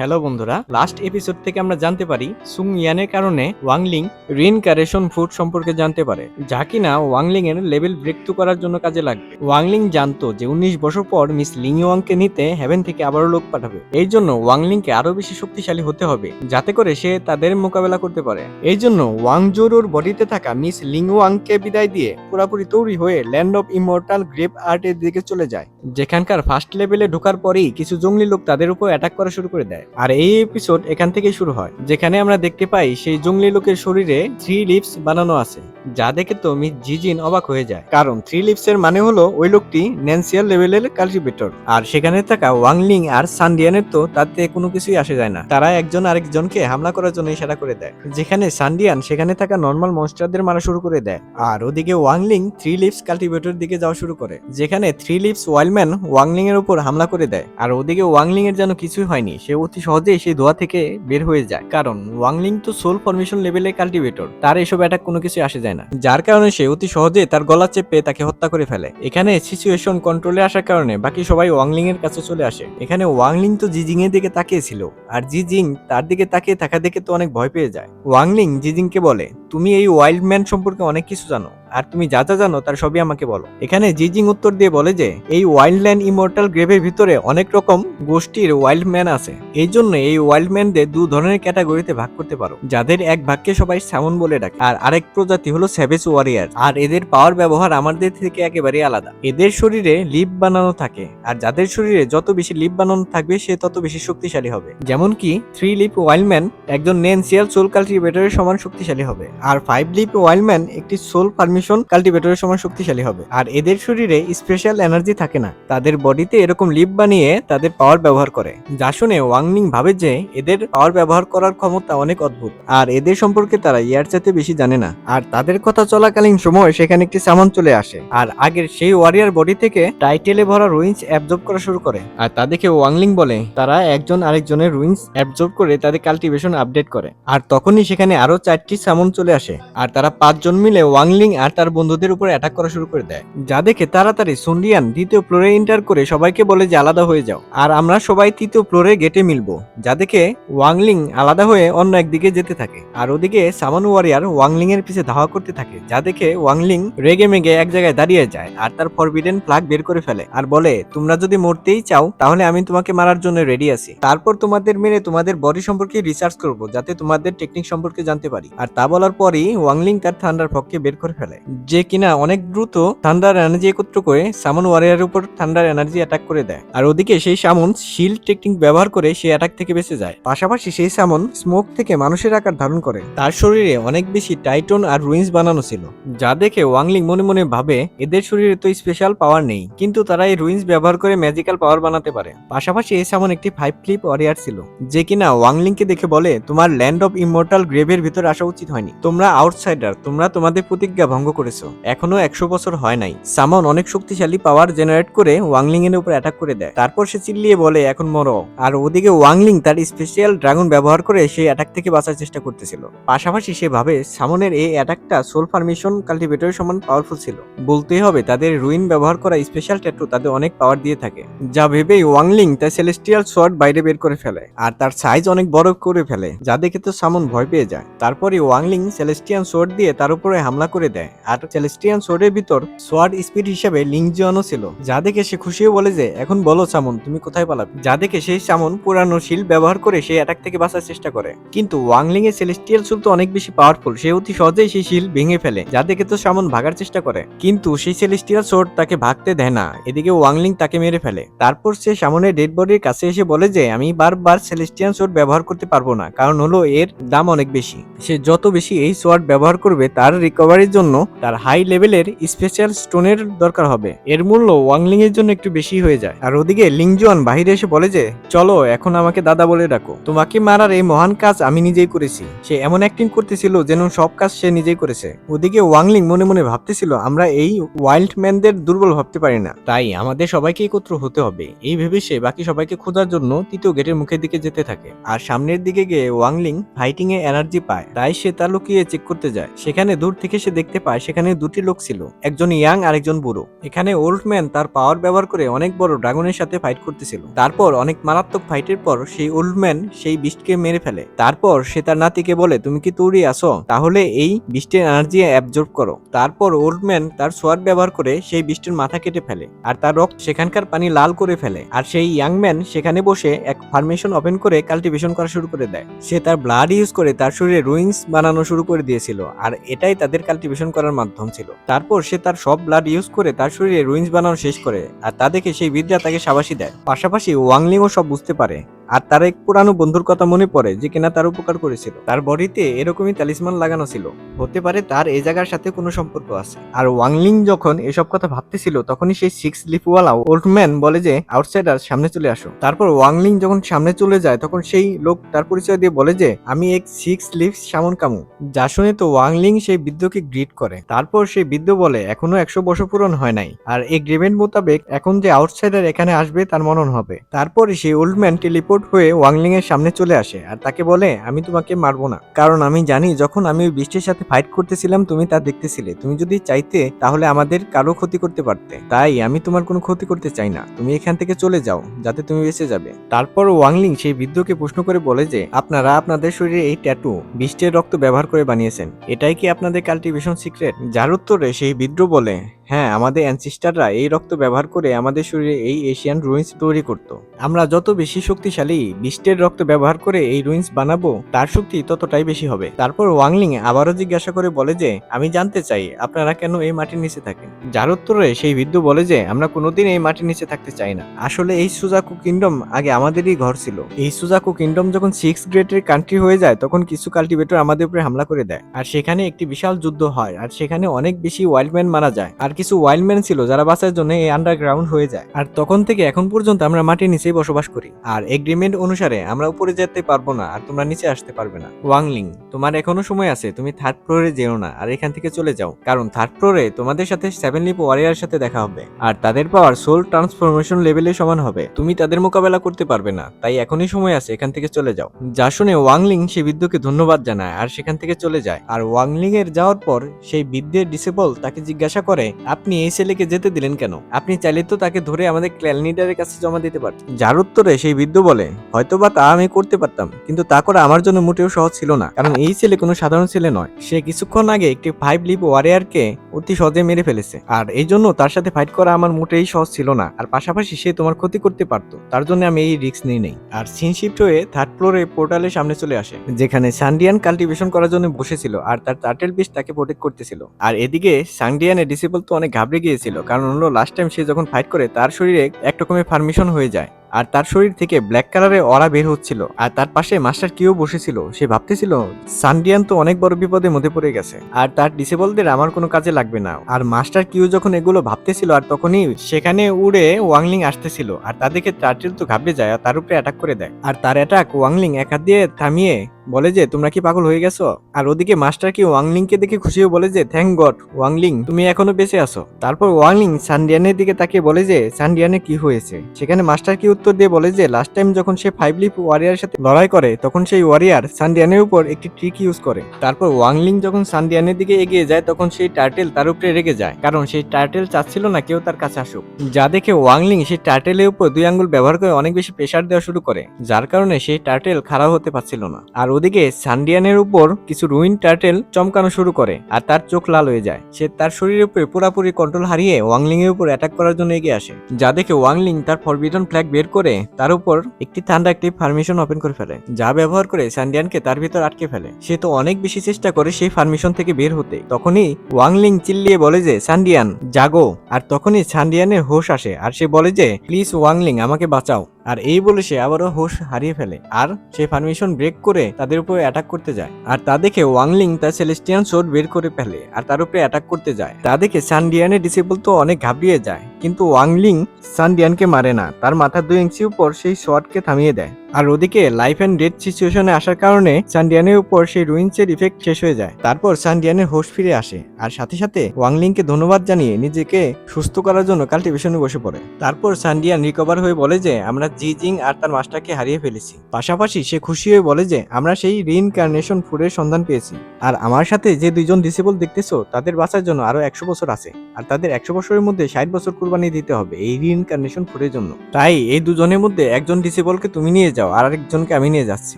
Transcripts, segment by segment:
Hello বন্ধুরা, last episode থেকে আমরা জানতে পারি সুং ইয়ানের কারণে ওয়াংলিং রিইনকারেশন ফুড সম্পর্কে জানতে পারে, যা কিনা ওয়াংলিং এর লেভেল ব্রেক থ্রু করার জন্য কাজে লাগবে। ওয়াংলিং জানতো যে 19 বছর পর মিস লিংইওয়াংকে নিতে হেভেন থেকে আবারও লোক পাঠাবে। এই জন্য ওয়াংলিংকে আরো বেশি শক্তিশালী হতে হবে যাতে করে সে তাদের মোকাবেলা করতে পারে। এই জন্য ওয়াংজোরোর বডিতে থাকা মিস লিংওয়াংকে বিদায় দিয়ে পুরোপুরি তৈরি হয়ে ল্যান্ড অফ ইমর্টাল গ্রেভ আর্টের দিকে চলে যায়, যেখানকার ফার্স্ট লেভেলে ঢোকার পরেই কিছু জঙ্গলি লোক তাদের উপর অ্যাটাক করা শুরু করে দেয়। আর এই এপিসোড এখান থেকেই শুরু হয়, যেখানে আমরা দেখতে পাই সেই জঙ্গলি লোকের শরীরে 3 লিভস বানানো আছে, যা দেখে তো মিস জিজিন অবাক হয়ে যায়, কারণ 3 লিভস এর মানে হলো ওই লোকটি ন্যান্সিয়াল লেভেলের কাল্টিভেটর। আর সেখানে থাকা ওয়াংলিং আর সানডিয়ানের তো তাতে কোনো কিছুই আসে যায় না, তারা একজন আরেকজনকে হামলা করার জন্য ইশারা করে দেয়, যেখানে সানডিয়ান সেখানে থাকা নর্মাল মনস্টারদের মারা শুরু করে দেয়। আর ওদিকে ওয়াংলিং 3 লিভস কাল্টিভেটর দিকে যাওয়া শুরু করে, যেখানে 3 লিভস ওয়াইল্ডম্যান ওয়াংলিং এর উপর হামলা করে দেয়। আর ওদিকে ওয়াংলিং এর যেন কিছুই হয়নি, সে অতি সহজেই সেই ধোয়া থেকে বের হয়ে যায়, কারণ ওয়াংলিং তো সোল ফরমেশন লেভেলে কাল্টিভেটর, তার এসব অ্যাটাক কোনো কিছু আসে যায় না, যার কারণে সে অতি সহজে তার গলা চেপে তাকে হত্যা করে ফেলে। এখানে সিচুয়েশন কন্ট্রোলে আসার কারণে বাকি সবাই ওয়াংলিং এর কাছে চলে আসে। এখানে ওয়াংলিং তো জিজিং এর দিকে তাকিয়েছিল, আর জিজিং তার দিকে তাকিয়ে থাকা দেখে তো অনেক ভয় পেয়ে যায়। ওয়াংলিং জিজিংকে বলে, তুমি এই ওয়াইল্ড ম্যান সম্পর্কে অনেক কিছু জানো, আর তুমি যা যা জানো তার সবই আমাকে বলো। এখানে জিজিং উত্তর দিয়ে বলে যে এই ওয়াইল্ডল্যান্ড ইমর্টাল গ্রেভের ভিতরে অনেক রকম গোষ্ঠীর ওয়াইল্ড ম্যান আছে, এই জন্য এই ওয়াইল্ড ম্যানদের 2 ধরনের ক্যাটাগরিতে ভাগ করতে পারো, যাদের এক ভাগকে সবাই স্যামন বলে ডাকে, আর আরেক প্রজাতি হলো স্যাভেজ ওয়ারিয়ার। আর এদের পাওয়ার ব্যবহার আমাদের থেকে একেবারে আলাদা। এদের শরীরে লিভ বানানো থাকে, আর যাদের শরীরে যত বেশি লিভ বানানো থাকবে সে তত বেশি শক্তিশালী হবে। যেমন কি 3 লিভ ওয়াইল্ডম্যান একজন নেন্সিয়াল সোল কাল্টিভেটরের সমান শক্তিশালী হবে, আর 5 লিভ ওয়াইল্ডম্যান একটি সোল ফার্মেশন কাল্টিভেটরের সমান শক্তিশালী হবে। আর এদের শরীরে স্পেশাল এনার্জি থাকে না, তাদের বডিতে এরকম লিভ বানিয়ে তাদের পাওয়ার ব্যবহার করে, যা শুনে ওয়াংলিং ভাবে যে এদের পাওয়ার ব্যবহার করার ক্ষমতা অনেক অদ্ভুত, আর এদের সম্পর্কে তারা ইয়ার চাইতে বেশি জানে না। আর তাদের কথা চলাকালীন সময় সেখানে একটি সামন চলে আসে, আর আগের সেই ওয়ারিয়ার বডি থেকে টাইটেলে ভরা রুইন্স অ্যাবজর্ব করা শুরু করে। আর তা দেখে ওয়াংলিং বলে তারা একজন আরেকজনের রুইন্স অ্যাবজর্ব করে তাদের কাল্টিভেশন আপডেট করে। আর তখনই সেখানে আরো 4টি সামন চলে আসে, আর তারা 5 জন মিলে ওয়াংলিং আর তার বন্ধুদের উপর অ্যাটাক করা শুরু করে দেয়, যা দেখে তাড়াতাড়ি সুন্ডিয়ান 2য় ফ্লোরে এন্টার করে সবাইকে বলে যে আলাদা হয়ে যাও, আর আমরা সবাই 3য় ফ্লোরে গেটে মিলবো। যা দেখে ওয়াংলিং আলাদা হয়ে অন্য একদিকে যেতে থাকে, আর ওদিকে সামন ওয়ারিয়ার ওয়াংলিং এর পিছে ধাওয়া করতে থাকে, যা দেখে ওয়াংলিং রেগে মেগে এক জায়গায় দাঁড়িয়ে যায় আর তার ফরবিডেন ফ্ল্যাগ বের করে ফেলে, আর বলে তোমরা যদি মরতেই চাও তাহলে আমি তোমাকে মারার জন্য রেডি আছি, তারপর তোমাদের মেরে তোমাদের বডি সম্পর্কে রিসার্চ করব যাতে তোমাদের টেকনিক সম্পর্কে জানতে পারি। আর তা বলার পরই ওয়াংলিং তার থান্ডার ফককে বের করে ফেলে, যে কিনা অনেক দ্রুত থান্ডার এনার্জি একত্র করে সামন ওয়ারিয়ারের উপর থান্ডার এনার্জি অ্যাটাক করে দেয়। আর ওদিকে সেই সামন শিল্ড টেকনিক ব্যবহার করে সেই অ্যাটাক থেকে বেঁচে যায়। পাশাপাশি সেই সামন স্মোক থেকে মানুষের আকার ধারণ করে, তার শরীরে অনেক বেশি টাইটন আর রুইন্স বানানো ছিল, যা দেখে ওয়াংলিং মনে মনে ভাবে এদের শরীরে তো স্পেশাল পাওয়ার নেই, কিন্তু তারা এই রুইন্স ব্যবহার করে ম্যাজিক্যাল পাওয়ার বানাতে পারে। পাশাপাশি এই সামন একটি 5 ক্লিপ ওয়ারিয়ার ছিল, যে কিনা ওয়াংলিংকে দেখে বলে তোমার ল্যান্ড অফ ইমর্টাল গ্রেভের ভিতরে আসা উচিত হয়নি, তোমরা আউটসাইডার, তোমরা তোমাদের প্রতিজ্ঞা ভঙ্গ করেছো, এখনো 100 বছর হয় নাই। সামন অনেক শক্তিশালী পাওয়ার জেনারেট করে ওয়াংলিং এর উপর অ্যাটাক করে দেয়, তারপর সে চিল্লিয়ে বলে এখন মরো। আর ওদিকে ওয়াংলিং তার স্পেশাল ড্রাগন ব্যবহার করে সেই অ্যাটাক থেকে বাঁচার চেষ্টা করতেছিল। পাশাপাশি সে ভাবে সামনের এই অ্যাটাকটা সোল ফার্মেশন কাল্টিভেটরের সমান পাওয়ারফুল ছিল, বলতেই হবে তাদের রুইন ব্যবহার করা স্পেশাল ট্যাটু তাদের অনেক পাওয়ার দিয়ে থাকে, যা ভেবেই ওয়াংলিং তার সেলেস্টিয়াল সোয়ার্ড বাইরে বের করে ফেলে, আর তার সাইজ অনেক বড় করে ফেলে, যা দেখে তো সামন ভয় পেয়ে যায়। তারপরে ওয়াংলিং সেলেস্টিয়ান সোয়ার্ড দিয়ে তার উপরে হামলা করে দেয়, আর সেলেস্টিয়ান সোয়ার্ডের ভিতর সোয়ার্ড স্পিড হিসেবে লিংজিয়ানও ছিল, যা দেখে সে খুশিও বলে যে এখন বলো সামন তুমি কোথায় পালাবে। যা দেখে সেই সামন পুরানো শিল্ড ব্যবহার করে সেই অ্যাটাক থেকে বাঁচার চেষ্টা করে, কিন্তু ওয়াংলিং এর সেলেস্টিয়াল সোল তো অনেক বেশি পাওয়ারফুল, সে অতি সহজেই সেই শিল্ড ভেঙে ফেলে, যা দেখে তো সামন ভাগার চেষ্টা করে, কিন্তু সেই সেলেস্টিয়াল সোর্ড তাকে ভাগতে দেয় না। এদিকে ওয়াংলিং তাকে মেরে ফেলে। তারপর সে সামনের ডেড বডির কাছে এসে বলে যে আমি বারবার সেলেস্টিয়াল সোর্ড ব্যবহার করতে পারবো না, কারণ হলো এর দাম অনেক বেশি, সে যত বেশি এই সোয়ার্ড ব্যবহার করবে তার রিকভারির জন্য তার হাই লেভেলের স্পেশাল স্টোনের দরকার হবে, এর মূল্য ওয়াংলিং এর জন্য একটু বেশি হয়ে যায়। আর ওদিকে লিংজুয়ান বাহিরে এসে বলে যে চলো এখন আমাকে দাদা বলে ডাকো, তোমাকে মারার এই মহান কাজ আমি নিজেই করেছি। সে এমন অ্যাক্টিং করতেছিল যেন সব কাজ সে নিজেই করেছে। ওদিকে ওয়াংলিং মনে মনে ভাবতেছিল আমরা এই ওয়াইল্ড ম্যানদের দুর্বল ভাবতে পারি না, তাই আমাদের সবাইকে একত্র হতে হবে। এই ভেবে সে বাকি সবাইকে খোঁজার জন্য 3য় গেটের মুখের দিকে দিকে যেতে থাকে। আর সামনের দিকে গিয়ে ওয়াংলিং ফাইটিং এ এনার্জি পায়, তাই সে তা লুকিয়ে চেক করতে যায়। সেখানে দূর থেকে সে দেখতে পায় সেখানে দুটি লোক ছিল, একজন ইয়াং আর একজন বুড়ো। এখানে ওল্ড ম্যান তার পাওয়ার ব্যবহার করে অনেক বড় ড্রাগনের সাথে ফাইট করতেছিল। তারপর অনেক মারাত্মক ফাইটের পর সেই ওল্ড ম্যান সেই বিস্টকে মেরে ফেলে। তারপর সে তার নাতিকে বলে, তুমি কি তৈরি আছো? তাহলে এই বিস্টের এনার্জি অ্যাবজর্ব করো। তারপর ওল্ড ম্যান তার সোয়ার্ড ব্যবহার করে সেই বিস্টের মাথা কেটে ফেলে আর তার রক্ত সেখানকার পানি লাল করে ফেলে। আর সেই ইয়াং ম্যান সেখানে বসে এক ফার্মেশন ওপেন করে কাল্টিভেশন করা শুরু করে দেয়। সে তার ব্লাড ইউজ করে তার শরীরে রুইন্স বানানো শুরু করে দিয়েছিল, আর এটাই তাদের কাল্টিভেশন করার মাধ্যম ছিল। তারপর সে তার সব ব্লাড ইউজ করে তার শরীরে রুইন্স বানানো শেষ করে, আর তা দেখে সেই বৃদ্ধা তাকে শাবাশি দেয়। পাশাপাশি ওয়াংলিংও সব বুঝতে পারে, আর তার এক পুরানো বন্ধুর কথা মনে পড়ে যে কিনা তার উপকার করেছিল। তার বডিতে এরকমই তালিসমান লাগানো ছিল, হতে পারে তার এই জায়গার সাথে কোনো সম্পর্ক আছে। আর ওয়াংলিং যখন এসব কথা ভাবতেছিল তখনই সেই 6 লিফওয়ালা ওল্ড ম্যান বলে যে আউটসাইডার সামনে চলে আসো। তারপর ওয়াংলিং যখন সামনে চলে যায় তখন সেই লোক তার পরিচয় দিয়ে বলে যে আমি এক 6 লিফ সামন কামু। যা শুনে তো ওয়াংলিং সেই বৃদ্ধকে গ্রিট করে। তারপর সেই বৃদ্ধ বলে এখনো 100 বছর পূরণ হয় নাই, আর এগ্রিমেন্ট মোতাবেক এখন যে আউটসাইডার এখানে আসবে তার মনন হবে। তারপরে সেই ওল্ড ম্যান টেলিপোর্ট হয়ে ওয়াংলিং এর সামনে চলে আসে আর তাকে বলে আমি তোমাকে মারবো না, কারণ আমি জানি যখন আমি ওই বৃষ্টির সাথে ফাইট করতেছিলাম তুমি তা দেখতেছিলে। তুমি যদি চাইতে তাহলে আমাদের কারো ক্ষতি করতে পারতে, তাই আমি তোমার কোনো ক্ষতি করতে চাই না। তুমি এখান থেকে চলে যাও যাতে তুমি বেঁচে যাবে। তারপর ওয়াংলিং সেই বৃদ্ধকে প্রশ্ন করে বলে যে আপনারা আপনাদের শরীরে এই ট্যাটু বৃষ্টির রক্ত ব্যবহার করে বানিয়েছেন, এটাই কি আপনাদের কাল্টিভেশন সিক্রেট? যার উত্তরে সেই বৃদ্ধ বলে হ্যাঁ, আমাদের অ্যানসিস্টাররা এই রক্ত ব্যবহার করে আমাদের শরীরে এই এশিয়ান রুইন্স তৈরি করত। আমরা যত বেশি শক্তিশালী বৃষ্টির রক্ত ব্যবহার করে এই রুইন্স বানাবো তার শক্তি ততটাই বেশি হবে। তারপর ওয়াংলিং আবারও জিজ্ঞাসা করে বলে যে আমি জানতে চাই আপনারা কেন এই মাটির নিচে থাকেন? যার উত্তরে সেই বৃদ্ধ বলে যে আমরা কোনোদিন এই মাটির নিচে থাকতে চাই না। আসলে এই সুজাকু কিংডম আগে আমাদেরই ঘর ছিল। এই সুজাকু কিংডম যখন 6 গ্রেডের কান্ট্রি হয়ে যায় তখন কিছু কাল্টিভেটর আমাদের উপরে হামলা করে দেয়, আর সেখানে একটি বিশাল যুদ্ধ হয়, আর সেখানে অনেক বেশি ওয়াইল্ডম্যান মারা যায়, আর কিছু ওয়াইল্ডম্যান ছিল যারা বাঁচার জন্য এই আন্ডারগ্রাউন্ড হয়ে যায়। আর তখন থেকে এখন পর্যন্ত আমরা মাটির নিচেই বসবাস করি, আর এগ্রিমেন্ট অনুসারে আমরা উপরে যেতে পারবো না আর তোমরা নিচে আসতে পারবে না। ওয়াংলিং, তোমার এখনো সময় আছে, তুমি 3rd ফ্লোরে যেও না আর এখান থেকে চলে যাও, কারণ 3rd ফ্লোরে তোমাদের সাথে 7 লিপ ওয়ারিয়ার সাথে দেখা হবে, আর তাদের পাওয়ার সোল ট্রান্সফরমেশন লেভেলে সমান হবে। তুমি তাদের মোকাবেলা করতে পারবে না, তাই এখনই সময় আছে, এখান থেকে চলে যাও। যা শুনে ওয়াংলিং সেই বৃদ্ধকে ধন্যবাদ জানায় আর সেখান থেকে চলে যায়। আর ওয়াংলিং এর যাওয়ার পর সেই বৃদ্ধের ডিসেবল তাকে জিজ্ঞাসা করে আপনি এই ছেলেকে যেতে দিলেন কেন? আপনি চাইলে তো তাকে ধরে আমাদের ক্ল্যান লিডারের কাছে জমা দিতে পারতেন। যার উত্তরে সেই বৃদ্ধ বলে হয়তোবা তা আমি করতে পারতাম, কিন্তু তা করা আমার জন্য মোটেও সহজ ছিল না, কারণ এই ছেলে কোনো সাধারণ ছেলে নয়। সে কিছুক্ষণ আগে একটি 5 লিপ ওয়ারিয়ারকে অতি সহজে মেরে ফেলেছে, আর এই জন্য তার সাথে ফাইট করা আমার মোটেই সহজ ছিল না, আর পাশাপাশি সে তোমার ক্ষতি করতে পারতো, তার জন্য আমি এই রিস্ক নিই নাই। আর সিন শিফট হয়ে 3rd ফ্লোরে পোর্টালের সামনে চলে আসে, যেখানে সানডিয়ান কাল্টিভেশন করার জন্য বসেছিল আর তার টার্টেল বিস্ট তাকে প্রোটেক্ট করতেছিল। আর এদিকে সানডিয়ানের ডিসেবল তো অনেক ঘাবড়ে গিয়েছিল, কারণ হলো লাস্ট টাইম সে যখন ফাইট করে তার শরীরে এক রকমের ফার্মেশন হয়ে যায়, আর তার শরীর থেকে ব্ল্যাক কালারের অরা বের হচ্ছিল, আর তার পাশে মাস্টার কিউ বসেছিল। সে ভাবতেছিল সানডিয়ান তো অনেক বড় বিপদের মধ্যে পড়ে গেছে, আর তার ডিসেবলদের আমার কোনো কাজে লাগবে না। আর মাস্টার কিউ যখন এগুলো ভাবতেছিল, আর তখনই সেখানে উড়ে ওয়াংলিং আসতেছিল, আর তা দেখে টার্টেল তো ঘাবড়ে যায় আর তার উপরে অ্যাটাক করে দেয়। আর তার অ্যাটাক ওয়াংলিং এক হাত দিয়ে থামিয়ে বলে যে তোমরা কি পাগল হয়ে গেছো? আর ওদিকে মাস্টার কি ওয়াংলিংকে দেখে খুশিও বলে যে থ্যাংক গড ওয়াংলিং, তুমি এখনো বেঁচে আছো। তারপর ওয়াংলিং সানডিয়ানের দিকে তাকিয়ে বলে যে সানডিয়ানের কি হয়েছে? সেখানে মাস্টার কি উত্তর দিয়ে বলে যে লাস্ট টাইম যখন সে 5 লিপ ওয়ারিয়ারের সাথে লড়াই করে তখন সেই ওয়ারিয়ার সানডিয়ানের উপর একটি ট্রিক ইউজ করে। তারপর ওয়াংলিং যখন সানডিয়ানের দিকে এগিয়ে যায় তখন সেই টার্টেল তার উপরে রেগে যায়, কারণ সেই টার্টেল চাচ্ছিল না কেউ তার কাছে আসুক। যা দেখে ওয়াংলিং সেই টার্টেলের উপর 2 আঙ্গুল ব্যবহার করে অনেক বেশি প্রেসার দেওয়া শুরু করে, যার কারণে সেই টার্টেল খারাপ হতে পারছিল না। আর ওদিকে সানডিয়ানের উপর কিছু রুইন টার্টেল চমকানো শুরু করে আর তার চোখ লাল হয়ে যায়। সে তার শরীরের উপরে পুরোপুরি কন্ট্রোল হারিয়ে ওয়াংলিং এর উপর অ্যাটাক করার জন্য এগিয়ে আসে, যা দেখে ওয়াংলিং তার ফরবিডন ফ্ল্যাগ বের করে তার উপর একটি থান্ডার ক্লিপ ফার্মেশন ওপেন করে ফেলে, যা ব্যবহার করে সানডিয়ানকে তার ভিতর আটকে ফেলে। সে তো অনেক বেশি চেষ্টা করে সেই ফার্মেশন থেকে বের হতে, তখনই ওয়াংলিং চিল্লিয়ে বলে যে সানডিয়ান জাগো। আর তখনই সানডিয়ানের হোশ আসে আর সে বলে যে প্লিজ ওয়াংলিং আমাকে বাঁচাও। আর এই বলে সে আবারও হোশ হারিয়ে ফেলে আর সে ফার্মেশন ব্রেক করে তাদের উপর অ্যাটাক করতে যায়। আর তা দেখে ওয়াংলিং তার সেলেস্টিয়ান সোর্ড বের করে ফেলে আর তার উপরে অ্যাটাক করতে যায়। তা দেখে সানডিয়ানের ডিসেবল তো অনেক ঘাবড়িয়ে যায়, কিন্তু ওয়াংলিং সানডিয়ানকে মারে না, তার মাথার 2 ইঞ্চি উপর সেই শটকে থামিয়ে দেয়। আর ওদিকে লাইফ এন্ড ডেথ সিচুয়েশনে আসার কারণে সানডিয়ানের উপর সেই রুইন্সের ইফেক্ট শেষ হয়ে যায়। তারপর সানডিয়ানের হোশ ফিরে আসে আর সাথে সাথে ওয়াংলিংকে ধন্যবাদ জানিয়ে নিজেকে সুস্থ করার জন্য কাল্টিভেশনে বসে পড়ে। তারপর সানডিয়ান রিকভার হয়ে বলে যে আমরা জি জিং আর তার মাস্টারকে হারিয়ে ফেলেছি। পাশাপাশি সে খুশি হয়ে বলে যে আমরা সেই রিইনকার্নেশন ফুডের সন্ধান পেয়েছি, আর আমার সাথে যে দুইজন ডিসেবল দেখতেছো তাদের বাঁচার জন্য আরো 100 বছর আছে, আর তাদের 100 বছরের মধ্যে 60 বছর কুরবানি দিতে হবে এই রিইনকার্নেশন ফুডের জন্য। তাই এই দুজনের মধ্যে একজন ডিসেবলকে তুমি নিয়ে যাও আর আরেকজনকে আমি নিয়ে যাচ্ছি।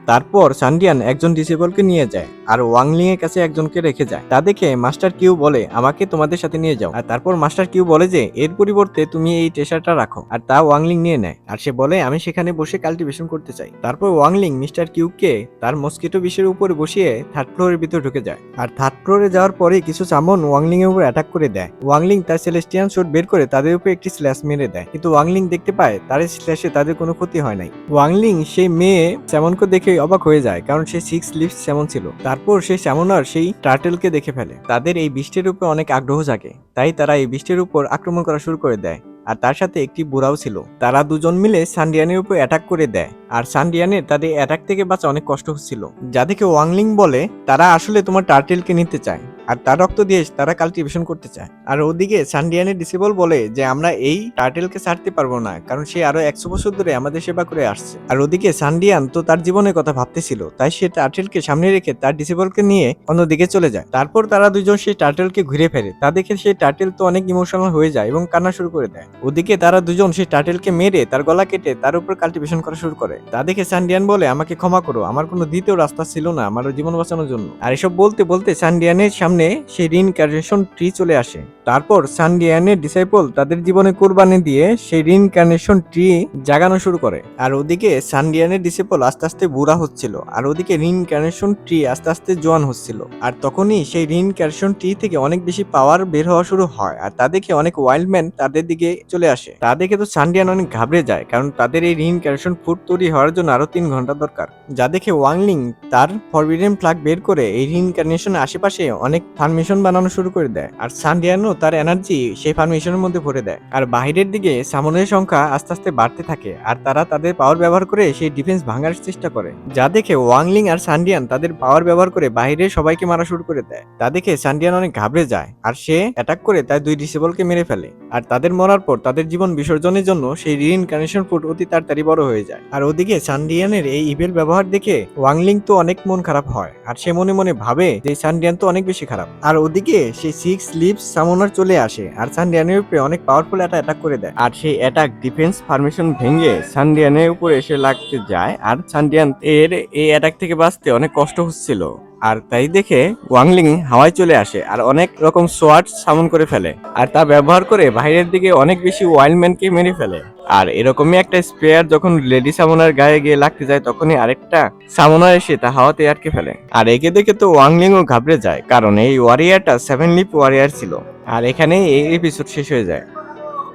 তারপর সানডিয়ান একজন ডিসেবলকে নিয়ে যায় আর ওয়াংলিং এর কাছে একজনকে রেখে যায়। তা দেখে মাস্টার কিউ বলে আমাকে তোমাদের সাথে নিয়ে যাও, আর তারপর মাস্টার কিউ বলে যে এর পরিবর্তে তুমি এই ট্রেসারটা রাখো, আর তা ওয়াংলিং নিয়ে নেয়। আর সে বলে আমি সেখানে বসে কাল্টিভেশন করতে চাই। তারপর ওয়াংলিং মিস্টার কিউকে তার মস্কিটো বিষের উপরে বসিয়ে থার্ড ফ্লোরের ভিতরে ঢুকে যায়। আর থার্ড ফ্লোরে যাওয়ার পরে কিছু সামন ওয়াংলিং এর উপর অ্যাটাক করে দেয়। ওয়াংলিং তার সেলেস্টিয়ান শট বের করে তাদের উপর একটি স্ল্যাশ মেরে দেয়, কিন্তু ওয়াংলিং দেখতে পায় তার স্ল্যাশে তাদের কোনো ক্ষতি হয় নাই। ওয়াংলিং সেই মেয়ে স্যামনকে দেখে অবাক হয়ে যায়, কারণ সে 6 লিভস স্যামন ছিল। তারপর সেই স্যামনার সেই টার্টেলকে দেখে ফেলে। তাদের এই বৃষ্টির উপর অনেক আগ্রহ জাগে, তাই তারা এই বৃষ্টির উপর আক্রমণ করা শুরু করে দেয়। আর তার সাথে একটি বুড়াও ছিল। তারা দুজন মিলে সানডিয়ানের উপর অ্যাটাক করে দেয়, আর সানডিয়ানের তাদের অ্যাটাক থেকে বাঁচা অনেক কষ্ট হচ্ছিল। যা দেখে ওয়াংলিং বলে তারা আসলে তোমার টার্টেলকে নিতে চায়, আর তার রক্ত দিয়ে তারা কাল্টিভেশন করতে চায়। আর ওদিকে সানডিয়ানের ডিসেবল বলে যে আমরা এই টার্টেলকে ছাড়তে পারবো না, কারণ সে আরো 100 বছর ধরে আমাদের সেবা করে আসছে। আর ওদিকে সানডিয়ান তো তার জীবনের কথা ভাবতেছিল, তাই সে টার্টেলকে সামনে রেখে তার ডিসেবলকে নিয়ে অন্যদিকে চলে যায়। তারপর তারা দুজন সেই টার্টেলকে ঘুরে ফেলে। তা দেখে সেই টার্টেল তো অনেক ইমোশনাল হয়ে যায় এবং কান্না শুরু করে দেয়। ওদিকে তারা দুজন সেই টার্টেলকে মেরে তার গলা কেটে তার উপর কাল্টিভেশন করা শুরু করে। তা দেখে সানডিয়ান বলে আমাকে ক্ষমা করো, আমার কোনো দ্বিতীয় রাস্তা ছিল না আমার জীবন বাঁচানোর জন্য। আর এসব বলতে বলতে সানডিয়ানের সামনে সেই রিইনকার্নেশন ট্রি চলে আসে। তারপর সানডিয়ানের ডিসাইপল তাদের জীবনে কোরবানি দিয়ে সেই রিইনকার্নেশন ট্রি জাগানো শুরু করে। আর ওদিকে সানডিয়ানের ডিসাইপল আস্তে আস্তে বুড়া হচ্ছিল, আর ওদিকে রিইনকার্নেশন ট্রি আস্তে আস্তে জোয়ান হচ্ছিল। আর তখনই সেই রিইনকার্নেশন ট্রি থেকে অনেক বেশি পাওয়ার বের হওয়া শুরু হয়, আর তা দেখে অনেক ওয়াইল্ডম্যান তাদের দিকে চলে আসে। তা দেখে তো সানডিয়ান অনেক ঘাবড়ে যায়, কারণ তাদের এই রিইনকার্নেশন ফুড তৈরি হওয়ার জন্য আরো 3 ঘন্টা দরকার। যা দেখে ওয়াংলিং তার ফরবিডেন ফ্ল্যাগ বের করে এই রিইনকার্নেশনের আশেপাশে অনেক ফার্মেশন বানানো শুরু করে দেয়। আর সানডিয়ানও তার এনার্জি সেই ফার্মেশনের মধ্যে ভরে দেয়। আর বাহিরের দিকে সামনের সংখ্যা আস্তে আস্তে বাড়তে থাকে, আর তারা তাদের পাওয়ার ব্যবহার করে সেই ডিফেন্স ভাঙার চেষ্টা করে। যা দেখে ওয়াংলিং আর সানডিয়ান তাদের পাওয়ার ব্যবহার করে বাইরে সবাইকে মারা শুরু করে দেয়। তা দেখে সানডিয়ান অনেক ঘাবড়ে যায়, আর সে অ্যাটাক করে তার 2 ডিসেবলকে মেরে ফেলে। আর তাদের মরার পর তাদের জীবন বিসর্জনের জন্য সেই রিইনকার্নেশন ফুড অতি তাড়াতাড়ি বড় হয়ে যায়। আর ওদিকে সানডিয়ানের এই ইভেল ব্যবহার দেখে ওয়াংলিং তো অনেক মন খারাপ হয়, আর সে মনে মনে ভাবে যে সানডিয়ান তো অনেক বেশি খারাপ। আর ওদিকে সেই 6 লিভস সামনার চলে আসে আর সানডিয়ানের উপরে অনেক পাওয়ারফুল একটা অ্যাটাক করে দেয়। আর সেই অ্যাটাক ডিফেন্স ফরমেশন ভেঙে সানডিয়ানের উপরে এসে লাগতে যায়, আর সানডিয়ান এর এই অ্যাটাক থেকে বাঁচতে অনেক কষ্ট হচ্ছিল। আর তাই দেখে ওয়াংলিং হাওয়ায় চলে আসে আর অনেক রকম সোয়ার্ড সামন করে ফেলে, আর তা ব্যবহার করে বাইরের দিকে অনেক বেশি ওয়াইল্ডম্যানকে মেরে ফেলে। আর এরকমই একটা স্পেয়ার যখন লেডি সামনার গায়ে গিয়ে লাগতে যায়, তখনই আরেকটা সামনার এসে তা হাওয়াতে আটকে ফেলে। আর একে দেখে তো ওয়াংলিংও ঘাবড়ে যায়, কারণ এই ওয়ারিয়ারটা 7 লিপ ওয়ারিয়ার ছিল। আর এখানেই এই এপিসোড শেষ হয়ে যায়।